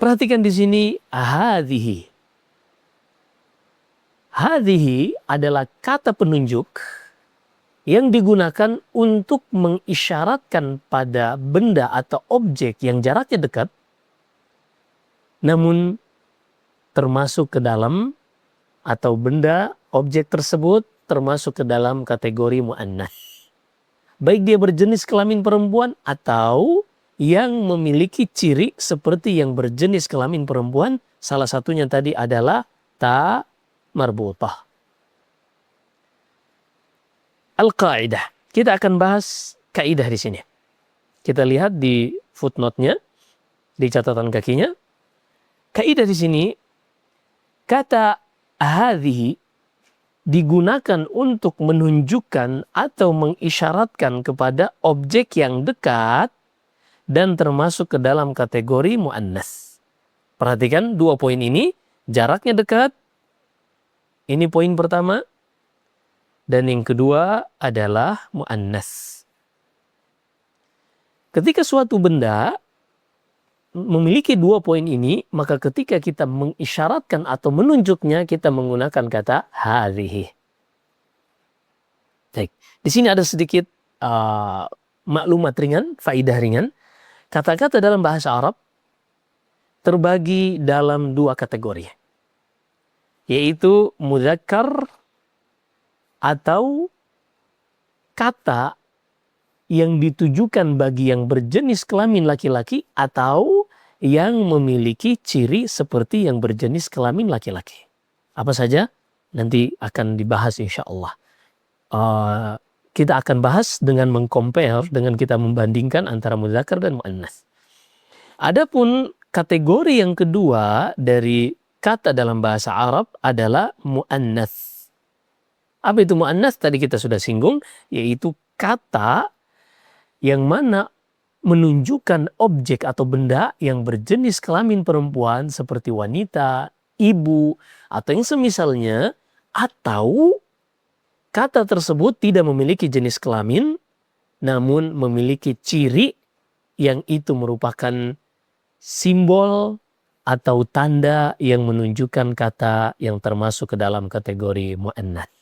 Perhatikan di sini hadhihi. Hadhihi adalah kata penunjuk yang digunakan untuk mengisyaratkan pada benda atau objek yang jaraknya dekat, namun termasuk ke dalam atau benda objek tersebut termasuk ke dalam kategori muannats. Baik dia berjenis kelamin perempuan atau yang memiliki ciri seperti yang berjenis kelamin perempuan, salah satunya tadi adalah ta marbutah. Al-qaidah. Kita akan bahas kaidah di sini. Kita lihat di footnote-nya, di catatan kakinya. Kaidah di sini, kata hadhihi digunakan untuk menunjukkan atau mengisyaratkan kepada objek yang dekat dan termasuk ke dalam kategori muannats. Perhatikan dua poin ini, jaraknya dekat. Ini poin pertama. Dan yang kedua adalah muannats. Ketika suatu benda memiliki dua poin ini, maka ketika kita mengisyaratkan atau menunjuknya, kita menggunakan kata hadhihi. Baik. Di sini ada sedikit maklumat ringan, faidah ringan. Kata-kata dalam bahasa Arab terbagi dalam dua kategori, yaitu mudzakkar atau kata yang ditujukan bagi yang berjenis kelamin laki-laki atau yang memiliki ciri seperti yang berjenis kelamin laki-laki. Apa saja? Nanti akan dibahas insya Allah. Kita akan bahas dengan mengcompare, dengan kita membandingkan antara mudzakkar dan muannats. Adapun kategori yang kedua dari kata dalam bahasa Arab adalah muannats. Apa itu muannats? Tadi kita sudah singgung, yaitu kata yang mana menunjukkan objek atau benda yang berjenis kelamin perempuan seperti wanita, ibu, atau yang semisalnya, atau kata tersebut tidak memiliki jenis kelamin, namun memiliki ciri yang itu merupakan simbol atau tanda yang menunjukkan kata yang termasuk ke dalam kategori muannats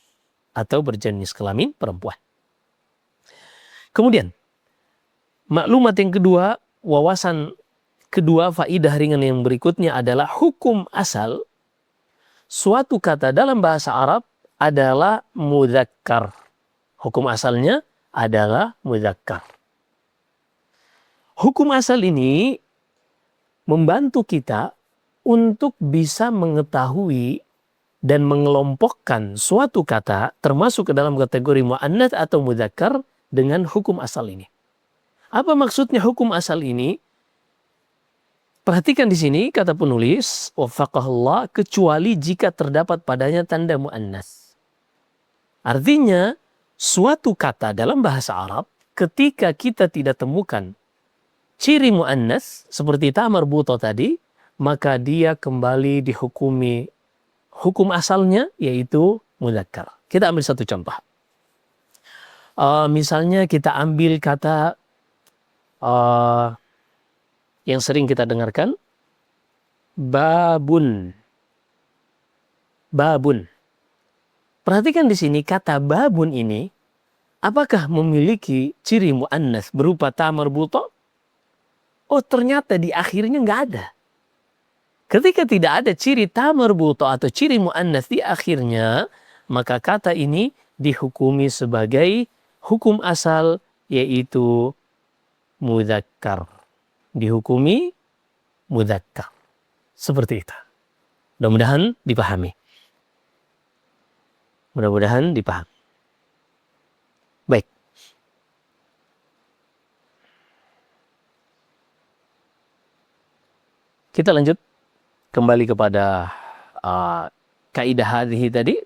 atau berjenis kelamin perempuan. Kemudian, maklumat yang kedua, wawasan kedua, faidah ringan yang berikutnya adalah hukum asal suatu kata dalam bahasa Arab adalah mudzakkar. Hukum asalnya adalah mudzakkar. Hukum asal ini membantu kita untuk bisa mengetahui dan mengelompokkan suatu kata termasuk ke dalam kategori muannats atau mudzakkar dengan hukum asal ini. Apa maksudnya hukum asal ini? Perhatikan di sini kata penulis, waffaqahullah, kecuali jika terdapat padanya tanda muannats. Artinya, suatu kata dalam bahasa Arab ketika kita tidak temukan ciri muannats seperti ta marbutah tadi, maka dia kembali dihukumi hukum asalnya, yaitu mudzakkar. Kita ambil satu contoh. Misalnya kita ambil kata yang sering kita dengarkan, babun. Babun. Perhatikan di sini kata babun ini, apakah memiliki ciri muannats berupa ta marbutah? Oh, ternyata di akhirnya nggak ada. Ketika tidak ada ciri ta marbutah atau ciri muannats di akhirnya, maka kata ini dihukumi sebagai hukum asal, yaitu mudzakkar. Dihukumi mudzakkar. Seperti itu. Mudah-mudahan dipahami. Mudah-mudahan dipahami. Baik. Kita lanjut kembali kepada kaidah hadhihi tadi.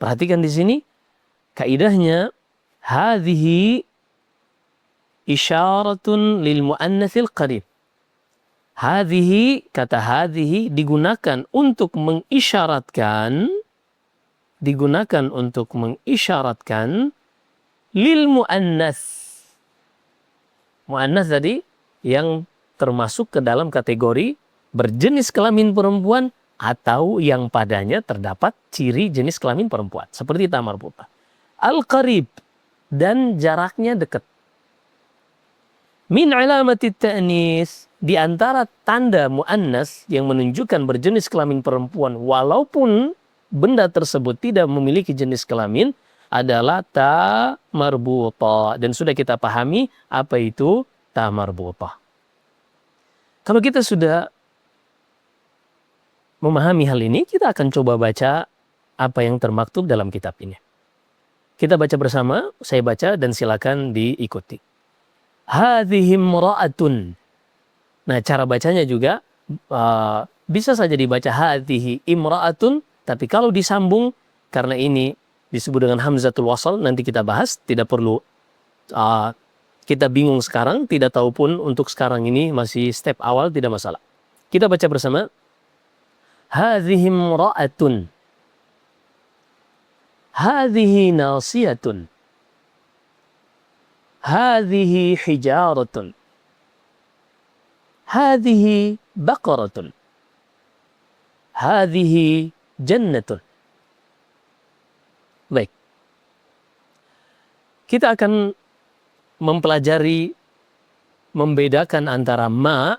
Perhatikan di sini kaidahnya, hadhihi isyaratun lil muannatsil qarib. Hadhihi, kata hadhihi digunakan untuk mengisyaratkan lil muannats. Muannats tadi yang termasuk ke dalam kategori berjenis kelamin perempuan atau yang padanya terdapat ciri jenis kelamin perempuan. Seperti ta marbutah. Al-qarib, dan jaraknya dekat. Min alamatit ta'nis, di antara tanda mu'annas yang menunjukkan berjenis kelamin perempuan walaupun benda tersebut tidak memiliki jenis kelamin adalah ta marbutah. Dan sudah kita pahami apa itu ta marbutah. Kalau kita sudah memahami hal ini, kita akan coba baca apa yang termaktub dalam kitab ini. Kita baca bersama, saya baca dan silakan diikuti. Hadhihi imra'atun. Nah, cara bacanya juga bisa saja dibaca hadhihi imra'atun, tapi kalau disambung, karena ini disebut dengan hamzatul wasal, nanti kita bahas, tidak perlu kita bingung sekarang, tidak tahu pun untuk sekarang ini masih step awal, tidak masalah. Kita baca bersama. Hadhihi imra'atun. Hadhihi nasiyatun. Hadhihi hijaratun. Hadhihi baqaratun. Hadhihi jannatun. Baik. Kita akan mempelajari, membedakan antara ma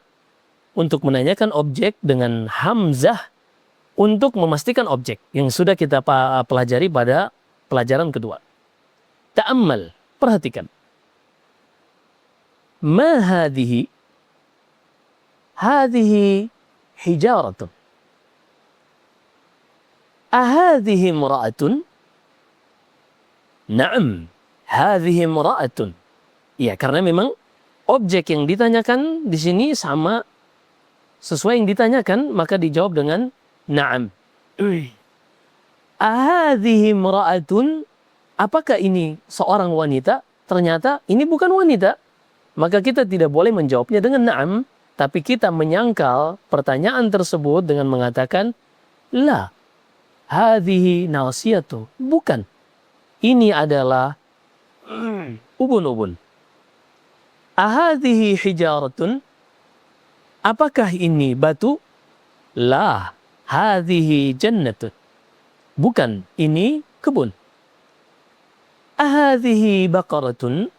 untuk menanyakan objek dengan hamzah untuk memastikan objek yang sudah kita pelajari pada pelajaran kedua. Ta'ammal, perhatikan. Ma hadhihi? Hadhihi hijaratun. Ahadhihi imra'atun? Na'am, hadhihi imra'atun. Ya, karena memang objek yang ditanyakan di sini sama sesuai yang ditanyakan, maka dijawab dengan na'am. Ahadhihi imra'atun, apakah ini seorang wanita? Ternyata ini bukan wanita. Maka kita tidak boleh menjawabnya dengan na'am, tapi kita menyangkal pertanyaan tersebut dengan mengatakan la, hadhihi nasiyatu. Bukan. Ini adalah ubun-ubun. Ahadhihi hijaratun, apakah ini batu? La, hadhihi jannatun. Bukan, ini kebun. Ahadhihi baqaratun?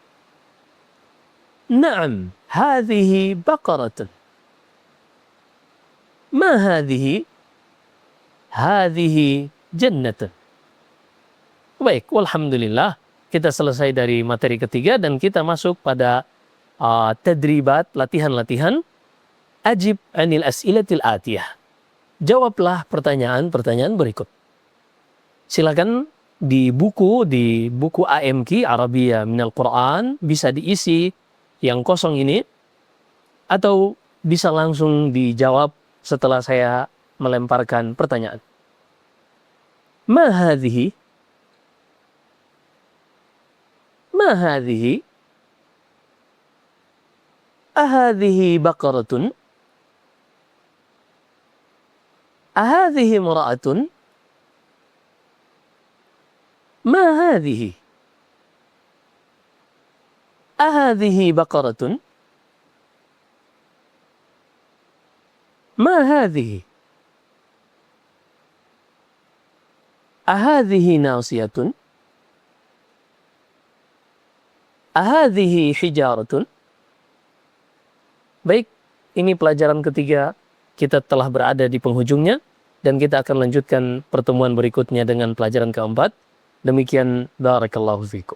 Naam, hadhihi baqaratun. Ma hadhihi? Hadhihi jannatun. Baik, walhamdulillah kita selesai dari materi ketiga dan kita masuk pada tadribat, latihan-latihan. Ajib anil as'ilatil atiyah. Jawablah pertanyaan-pertanyaan berikut. Silakan di buku AMQ Arabiyah Minal Quran bisa diisi yang kosong ini atau bisa langsung dijawab setelah saya melemparkan pertanyaan. Ma hadhihi? Ma hadhihi? Ahadhihi baqaratun? Ahadhihi imra'atun? Ma hadhihi? Ahadhihi baqaratun? Ma hadhihi? Ahadhihi nasiyatun? Ahadhihi hijaratun? Baik, ini pelajaran ketiga. Kita telah berada di penghujungnya dan kita akan lanjutkan pertemuan berikutnya dengan pelajaran keempat. Demikian, barakallahu fikum.